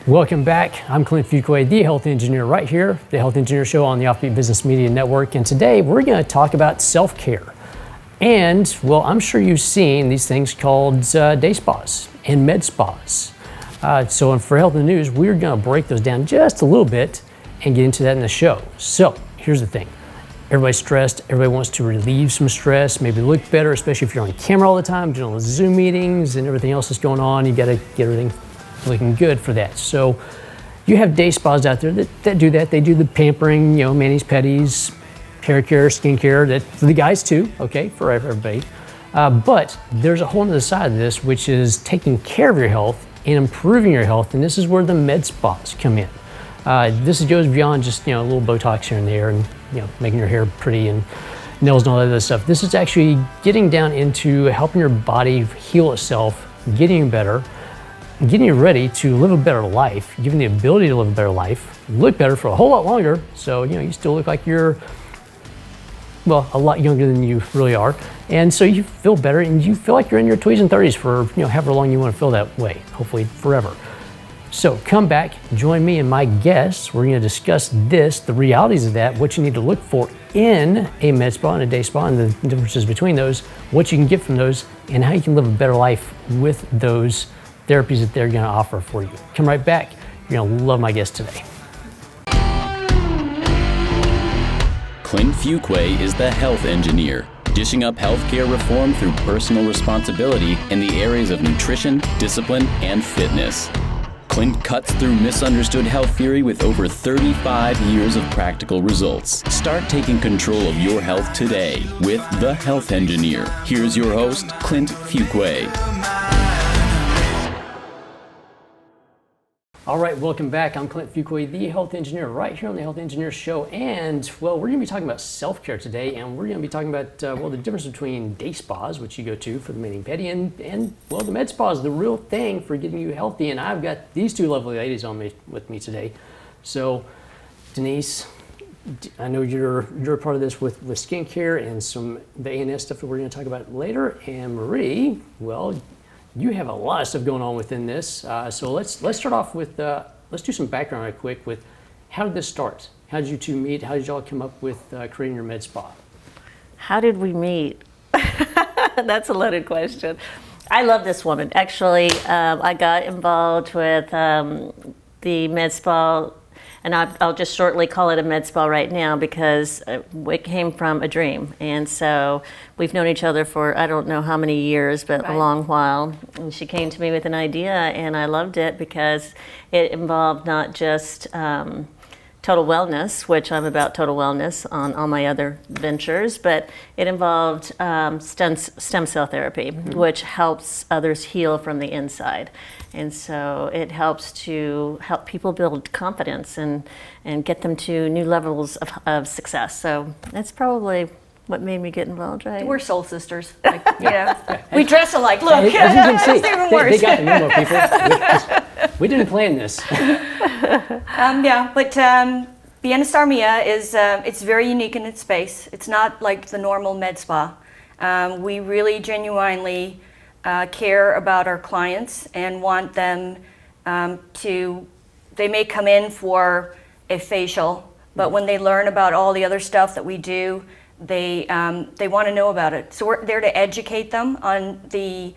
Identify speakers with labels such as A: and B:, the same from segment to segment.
A: Welcome back. I'm Clint Fuqua, the Health Engineer, right here, the Health Engineer Show on the Offbeat Business Media Network. And today we're going to talk about self-care. And, well, I'm sure you've seen these things called day spas and med spas. So for Health in the News, we're going to break those down just a little bit and get into that in the show. So here's the thing. Everybody's stressed. Everybody wants to relieve some stress, maybe look better, especially if you're on camera all the time, doing all the Zoom meetings and everything else that's going on. You got to get everything looking good for that. So you have day spas out there that do that. They do the pampering, manis, pedis, hair care, skin care, that for the guys too, okay, for everybody. But there's a whole other side of this, which is taking care of your health and improving your health. And this is where the med spas come in. This goes beyond just, a little Botox here and there and, making your hair pretty and nails and all that other stuff. This is actually getting down into helping your body heal itself, getting you better, getting you ready to live a better life, giving the ability to live a better life, look better for a whole lot longer. So, you still look like you're, well, a lot younger than you really are. And so you feel better and you feel like you're in your 20s and 30s for, however long you want to feel that way, hopefully forever. So come back, join me and my guests. We're going to discuss the realities of that, what you need to look for in a med spa and a day spa and the differences between those, what you can get from those, and how you can live a better life with those therapies that they're going to offer for you. Come right back. You're going to love my guest today.
B: Clint Fuqua is the Health Engineer, dishing up healthcare reform through personal responsibility in the areas of nutrition, discipline, and fitness. Clint cuts through misunderstood health theory with over 35 years of practical results. Start taking control of your health today with the Health Engineer. Here's your host, Clint Fuqua.
A: All right, welcome back. I'm Clint Fuqua, the Health Engineer, right here on the Health Engineer Show. And, well, we're going to be talking about self-care today, and we're going to be talking about, the difference between day spas, which you go to for the mani-pedi, and, well, the med spas, the real thing for getting you healthy. And I've got these two lovely ladies with me today. So, Denise, I know you're a part of this with skincare and the A&S stuff that we're going to talk about later. And Marie, well, you have a lot of stuff going on within this. So let's start off with, let's do some background right quick with how did this start? How did you two meet? How did y'all come up with creating your med spa?
C: How did we meet? That's a loaded question. I love this woman. Actually, I got involved with the med spa, and I'll just shortly call it a med spa right now because it came from a dream. And so we've known each other for I don't know how many years, but right. A long while. And she came to me with an idea, and I loved it because it involved not just total wellness, which I'm about total wellness on all my other ventures, but it involved stem cell therapy, mm-hmm. which helps others heal from the inside. And so it helps to help people build confidence and get them to new levels of success. So that's probably what made me get involved, right?
D: We're soul sisters. We dress alike. Look,
A: as you can see,
D: it's even worse.
A: They got the memo, people. We didn't plan this.
D: But Bienestar Mia is it's very unique in its space. It's not like the normal med spa. We really genuinely care about our clients and want them they may come in for a facial, but when they learn about all the other stuff that we do, they want to know about it. So we're there to educate them on the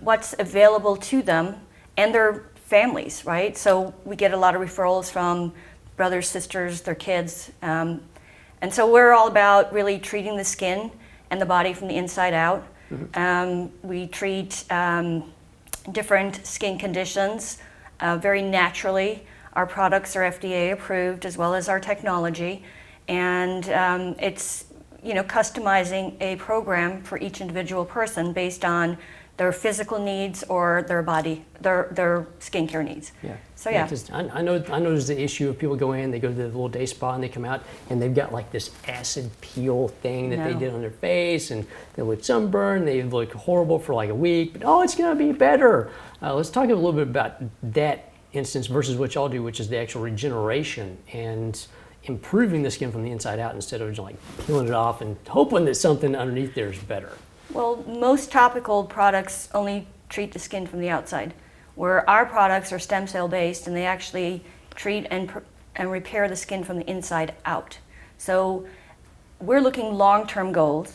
D: what's available to them and their families, right? So we get a lot of referrals from brothers, sisters, their kids. And so we're all about really treating the skin and the body from the inside out. Mm-hmm. We treat different skin conditions very naturally. Our products are FDA approved as well as our technology. And it's customizing a program for each individual person based on their physical needs or their body, their skincare needs.
A: Yeah.
D: So yeah.
A: 'Cause I know there's the issue of people go in, they go to the little day spa and they come out and they've got like this acid peel thing that they did on their face and they look sunburned, they look horrible for like a week, but it's gonna be better. Let's talk a little bit about that instance versus what y'all do, which is the actual regeneration and improving the skin from the inside out instead of just like peeling it off and hoping that something underneath there is better.
D: Well, most topical products only treat the skin from the outside. where our products are stem cell based and they actually treat and repair the skin from the inside out. So we're looking long-term goals.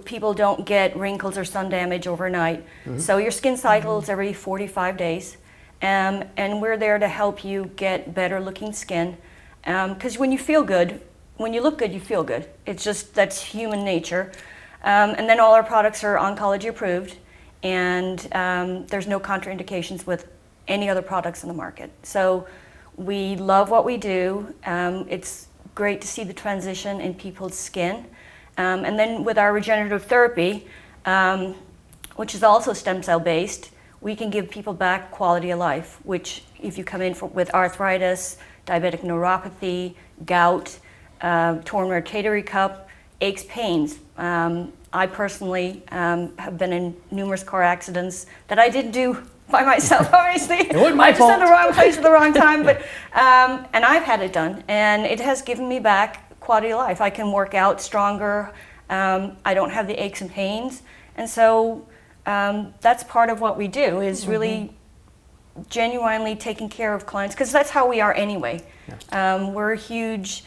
D: People don't get wrinkles or sun damage overnight. So your skin cycles every 45 days. And we're there to help you get better looking skin. Because when you feel good, when you look good, you feel good. It's just, that's human nature. And then all our products are oncology approved, and there's no contraindications with any other products in the market. So we love what we do. It's great to see the transition in people's skin. And then with our regenerative therapy, which is also stem cell based, we can give people back quality of life, which if you come in with arthritis, diabetic neuropathy, gout, torn rotatory cup, aches, pains. I personally have been in numerous car accidents that I didn't do by myself, obviously.
A: It wasn't my fault.
D: I was in the wrong place at the wrong time, but and I've had it done, and it has given me back quality of life. I can work out stronger. I don't have the aches and pains, and so that's part of what we do, is really genuinely taking care of clients, because that's how we are anyway. Yeah. We're huge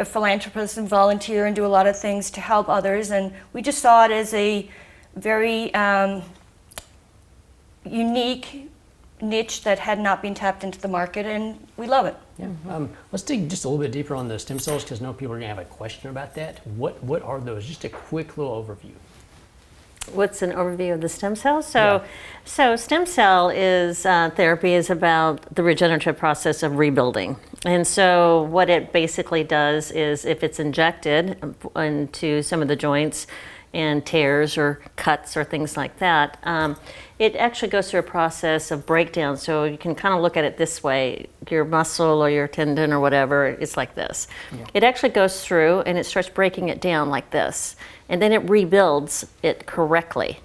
D: philanthropists and volunteer and do a lot of things to help others, and we just saw it as a very unique niche that had not been tapped into the market, and we love it.
A: Yeah. Let's dig just a little bit deeper on the stem cells, because I know people are going to have a question about that. What are those? Just a quick little overview.
C: What's an overview of the stem cells? So stem cell is therapy is about the regenerative process of rebuilding. And so what it basically does is, if it's injected into some of the joints and tears or cuts or things like that, it actually goes through a process of breakdown. So you can kind of look at it this way: your muscle or your tendon or whatever, it's like this. Yeah. It actually goes through and it starts breaking it down like this, and then it rebuilds it correctly.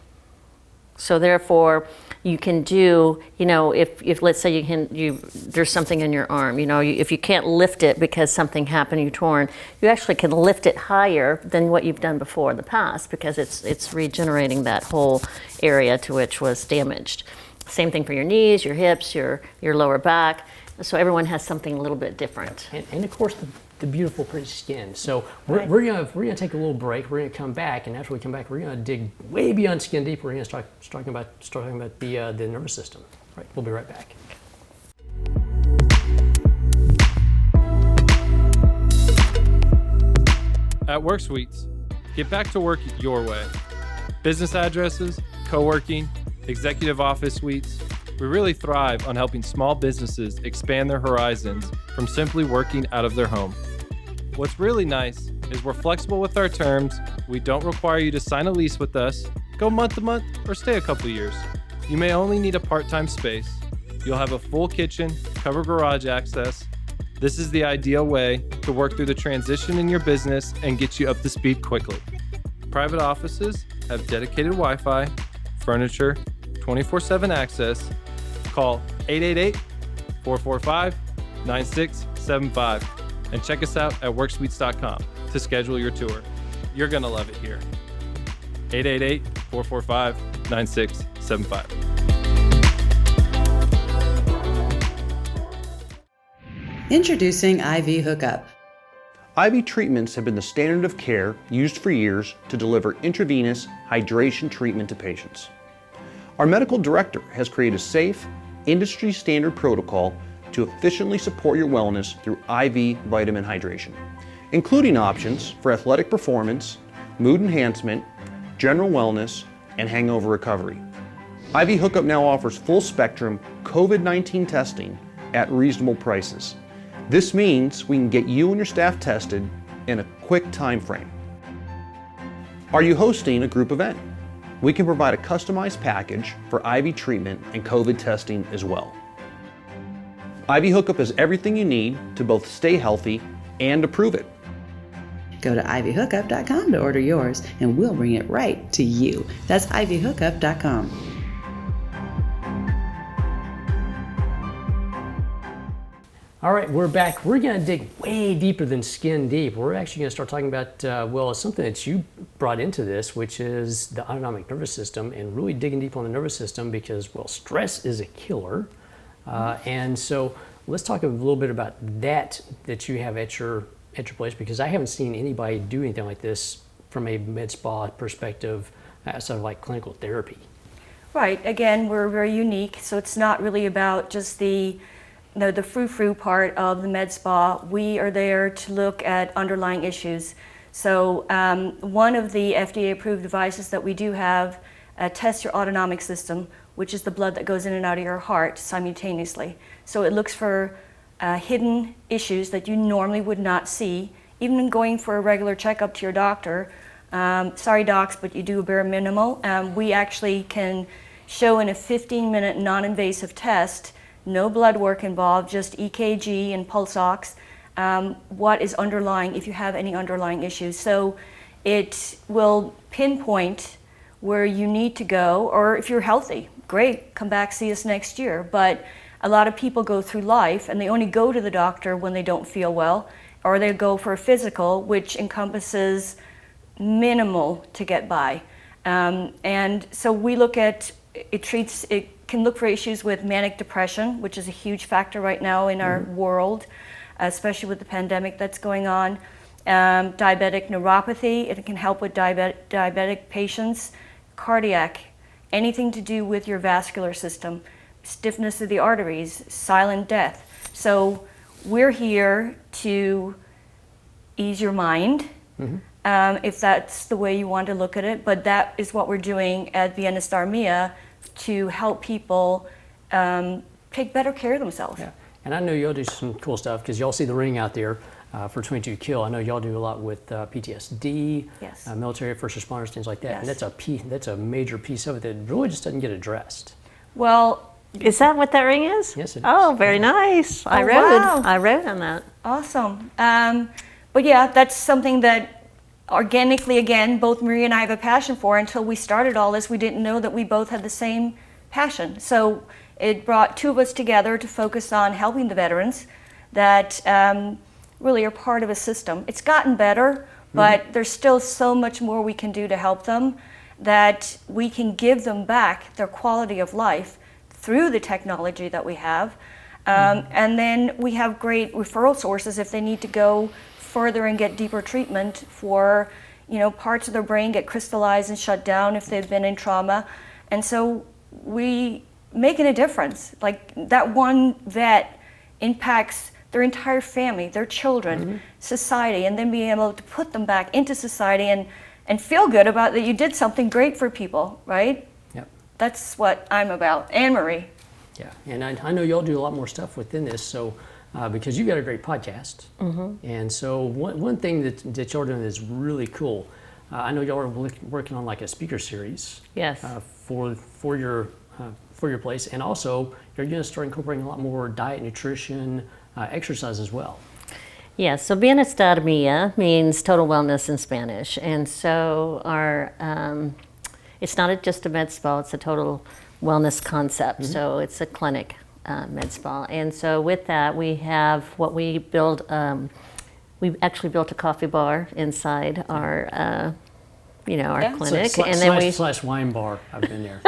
C: So therefore, you can do, if let's say there's something in your arm, if you can't lift it because something happened, you torn, you actually can lift it higher than what you've done before in the past, because it's regenerating that whole area to which was damaged. Same thing for your knees, your hips, your lower back. So everyone has something a little bit different.
A: And of course, the beautiful, pretty skin. So we're gonna take a little break. We're gonna come back, and after we come back, we're gonna dig way beyond skin deep. We're gonna start talking about the nervous system. Right. We'll be right back.
E: At Work Suites, get back to work your way. Business addresses, co-working, executive office suites. We really thrive on helping small businesses expand their horizons from simply working out of their home. What's really nice is we're flexible with our terms. We don't require you to sign a lease with us, go month to month, or stay a couple years. You may only need a part-time space. You'll have a full kitchen, covered garage access. This is the ideal way to work through the transition in your business and get you up to speed quickly. Private offices have dedicated Wi-Fi, furniture, 24/7 access. Call 888-445-9675 and check us out at worksuites.com to schedule your tour. You're going to love it here. 888-445-9675.
F: Introducing IV Hookup.
G: IV treatments have been the standard of care used for years to deliver intravenous hydration treatment to patients. Our medical director has created a safe, industry-standard protocol to efficiently support your wellness through IV vitamin hydration, including options for athletic performance, mood enhancement, general wellness, and hangover recovery. IV Hookup now offers full-spectrum COVID-19 testing at reasonable prices. This means we can get you and your staff tested in a quick time frame. Are you hosting a group event? We can provide a customized package for IV treatment and COVID testing as well. IV Hookup has everything you need to both stay healthy and to prove it.
F: Go to ivhookup.com to order yours, and we'll bring it right to you. That's ivhookup.com.
A: All right, we're back. We're going to dig way deeper than skin deep. We're actually going to start talking about, well, something that you brought into this, which is the autonomic nervous system, and really digging deep on the nervous system because, well, stress is a killer. And so let's talk a little bit about that you have at your place, because I haven't seen anybody do anything like this from a med spa perspective, sort of like clinical therapy.
D: Right. Again, we're very unique, so it's not really about just the frou-frou part of the med spa. We are there to look at underlying issues. So one of the FDA-approved devices that we do have tests your autonomic system, which is the blood that goes in and out of your heart simultaneously. So it looks for hidden issues that you normally would not see, even in going for a regular checkup to your doctor. Sorry, docs, but you do a bare minimal. We actually can show in a 15-minute non-invasive test, no blood work involved, just EKG and pulse ox, what is underlying, if you have any underlying issues. So it will pinpoint where you need to go, or if you're healthy, great, come back, see us next year. But a lot of people go through life and they only go to the doctor when they don't feel well, or they go for a physical, which encompasses minimal to get by. And so we look at, it can look for issues with manic depression, which is a huge factor right now in our world, especially with the pandemic that's going on. Diabetic neuropathy, it can help with diabetic patients. Cardiac, anything to do with your vascular system. Stiffness of the arteries, silent death. So we're here to ease your mind, if that's the way you want to look at it. But that is what we're doing at Bienestar Mia, to help people take better care of themselves.
A: Yeah. And I know y'all do some cool stuff because y'all see the ring out there for 22 Kill. I know y'all do a lot with PTSD,
D: Yes.
A: Military, first responders, things like that.
D: Yes.
A: And that's a major piece of it that really just doesn't get addressed.
D: Well,
C: Is that what that ring is?
A: Yes, it is.
C: Oh, very nice. I wrote on that.
D: awesome. But yeah, that's something that organically, again, both Maria and I have a passion for. Until we started all this, we didn't know that we both had the same passion. So it brought two of us together to focus on helping the veterans that really are part of a system. It's gotten better, but there's still so much more we can do to help them, that we can give them back their quality of life through the technology that we have. And then we have great referral sources if they need to go further and get deeper treatment for, parts of their brain get crystallized and shut down if they've been in trauma. And so we making a difference. Like that one vet impacts their entire family, their children, society, and then being able to put them back into society and feel good about that you did something great for people, right?
A: Yep.
D: That's what I'm about. Anne Marie.
A: Yeah, and I know y'all do a lot more stuff within this, so because you got a great podcast. And so one thing that y'all are doing is really cool. I know y'all are working on like a speaker series.
C: Yes.
A: For your place, and also you're going to start incorporating a lot more diet, nutrition, exercise as well.
C: Yeah, so Bienestar Mia means total wellness in Spanish. And so it's not just a med spa, it's a total wellness concept. So it's a clinic med spa. And so with that, we have what we build, we actually built a coffee bar inside our, our clinic.
A: And then slash wine bar, I've been there.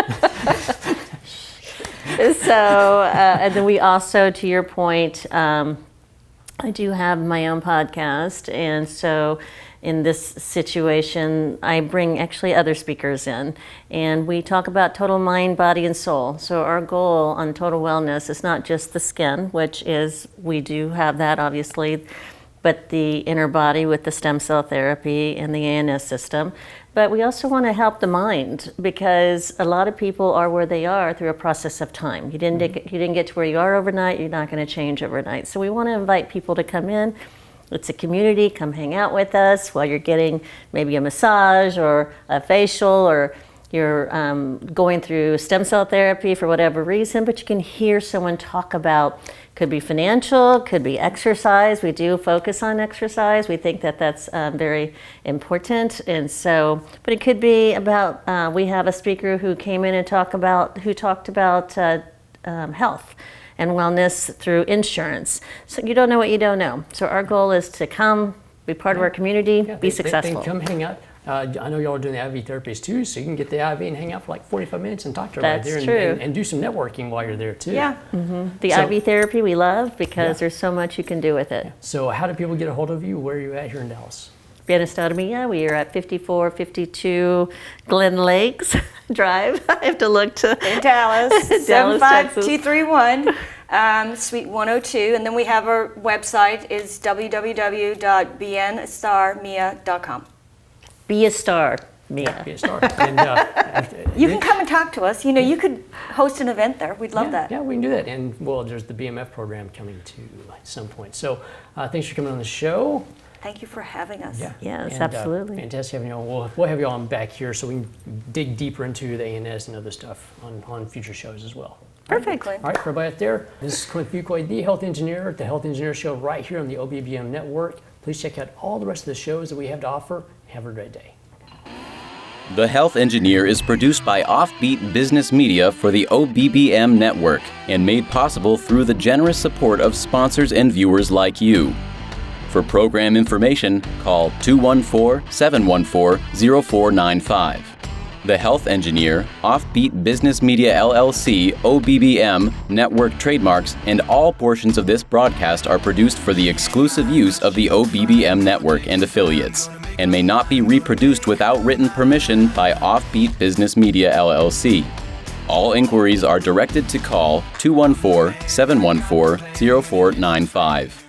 C: So, and then we also, to your point, I do have my own podcast, and so in this situation, I bring actually other speakers in, and we talk about total mind, body, and soul. So our goal on total wellness is not just the skin, which is, we do have that obviously, but the inner body with the stem cell therapy and the ANS system. But we also want to help the mind, because a lot of people are where they are through a process of time. You didn't get to where you are overnight, you're not going to change overnight. So we want to invite people to come in. It's a community, come hang out with us while you're getting maybe a massage or a facial, or you're going through stem cell therapy for whatever reason, but you can hear someone talk about, could be financial, could be exercise. We do focus on exercise. We think that that's very important. And so, but it could be about, we have a speaker who came in and talked about health. and wellness through insurance. So you don't know what you don't know. So our goal is to come, be part of our community, be successful.
A: Come hang out. I know y'all are doing the IV therapies too, so you can get the IV and hang out for like 45 minutes and talk to her right there.
C: That's true.
A: And do some networking while you're there too.
D: Yeah.
C: The IV therapy we love because there's so much you can do with it.
A: So how do people get a hold of you? Where are you at here in Dallas?
C: Bienestar Mia, we are at 5452 Glen Lakes Drive. I have to look to
D: In Dallas,
C: Dallas, Texas.
D: 75231, Suite 102. And then we have our website is www.bienestarmia.com.
C: Be a star, Mia.
A: Be a star. And,
D: You can come and talk to us. You know, you could host an event there. We'd love that.
A: Yeah, we can do that. And well, there's the BMF program coming to at some point. So thanks for coming on the show.
D: Thank you for having us.
C: Yes,
A: And,
C: absolutely.
A: Fantastic having you on. We'll have you on back here so we can dig deeper into the ANS and other stuff on future shows as well.
D: Perfect, Clint.
A: All right, for everybody out there, this is Clint Fuqua, the Health Engineer at the Health Engineer Show right here on the OBBM Network. Please check out all the rest of the shows that we have to offer. Have a great day.
B: The Health Engineer is produced by Offbeat Business Media for the OBBM Network and made possible through the generous support of sponsors and viewers like you. For program information, call 214-714-0495. The Health Engineer, Offbeat Business Media LLC, OBBM, network trademarks, and all portions of this broadcast are produced for the exclusive use of the OBBM network and affiliates, and may not be reproduced without written permission by Offbeat Business Media LLC. All inquiries are directed to call 214-714-0495.